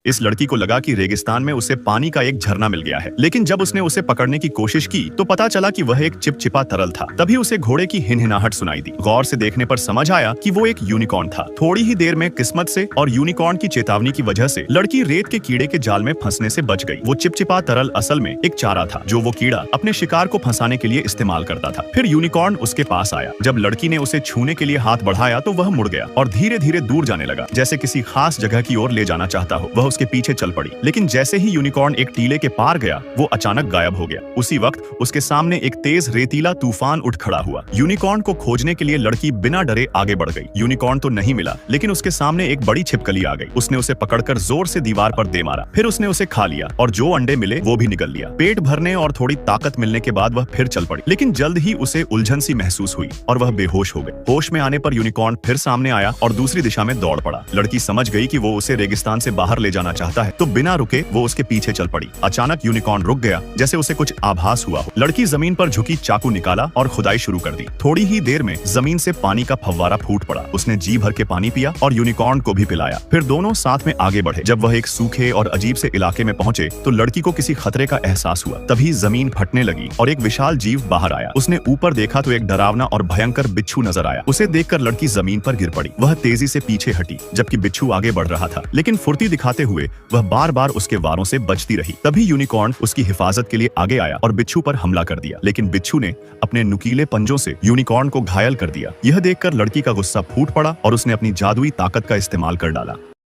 इस लड़की को लगा कि रेगिस्तान में उसे पानी का एक झरना मिल गया है, लेकिन जब उसने उसे पकड़ने की कोशिश की तो पता चला कि वह एक चिपचिपा तरल था। तभी उसे घोड़े की हिनहिनाहट सुनाई दी। गौर से देखने पर समझ आया कि वो एक यूनिकॉर्न था। थोड़ी ही देर में किस्मत से और यूनिकॉर्न की चेतावनी की वजह से लड़की रेत के कीड़े के जाल में फंसने से बच गई। वो चिपचिपा तरल असल में एक चारा था जो वो कीड़ा अपने शिकार को फंसाने के लिए इस्तेमाल करता था। फिर यूनिकॉर्न उसके पास आया। जब लड़की ने उसे छूने के लिए हाथ बढ़ाया तो वह मुड़ गया और धीरे धीरे दूर जाने लगा, जैसे किसी खास जगह की ओर ले जाना चाहता हो। वह उसके पीछे चल पड़ी, लेकिन जैसे ही यूनिकॉर्न एक टीले के पार गया वो अचानक गायब हो गया। उसी वक्त उसके सामने एक तेज रेतीला तूफान उठ खड़ा हुआ। यूनिकॉर्न को खोजने के लिए लड़की बिना डरे आगे बढ़ गई। यूनिकॉर्न तो नहीं मिला, लेकिन उसके सामने एक बड़ी छिपकली आ गई। उसने उसे पकड़कर जोर से दीवार पर दे मारा। फिर उसने उसे खा लिया और जो अंडे मिले वो भी निगल लिया। पेट भरने और थोड़ी ताकत मिलने के बाद वह फिर चल पड़ी, लेकिन जल्द ही उसे उलझन सी महसूस हुई और वह बेहोश हो गई। होश में आने पर यूनिकॉर्न फिर सामने आया और दूसरी दिशा में दौड़ पड़ा। लड़की समझ गई कि वो उसे रेगिस्तान से बाहर ले जाना चाहता है, तो बिना रुके वो उसके पीछे चल पड़ी। अचानक यूनिकॉर्न रुक गया, जैसे उसे कुछ आभास हुआ हो। लड़की जमीन पर झुकी, चाकू निकाला और खुदाई शुरू कर दी। थोड़ी ही देर में जमीन से पानी का फव्वारा फूट पड़ा। उसने जी भर के पानी पिया और यूनिकॉर्न को भी पिलाया। फिर दोनों साथ में आगे बढ़े। जब वह एक सूखे और अजीब से इलाके में पहुंचे तो लड़की को किसी खतरे का एहसास हुआ। तभी जमीन फटने लगी और एक विशाल जीव बाहर आया। उसने ऊपर देखा तो एक डरावना और भयंकर बिच्छू नजर आया। उसे देखकर लड़की जमीन पर गिर पड़ी। वह तेजी से पीछे हटी, जबकि बिच्छू आगे बढ़ रहा था, लेकिन फुर्ती दिखाते हुए वह बार बार उसके वारों से बचती रही। तभी यूनिकॉर्न उसकी हिफाजत के लिए आगे आया और बिच्छू पर हमला कर दिया, लेकिन बिच्छू ने अपने नुकीले पंजों से यूनिकॉर्न को घायल कर दिया। यह देखकर लड़की का गुस्सा फूट पड़ा और उसने अपनी जादुई ताकत का इस्तेमाल कर डाला।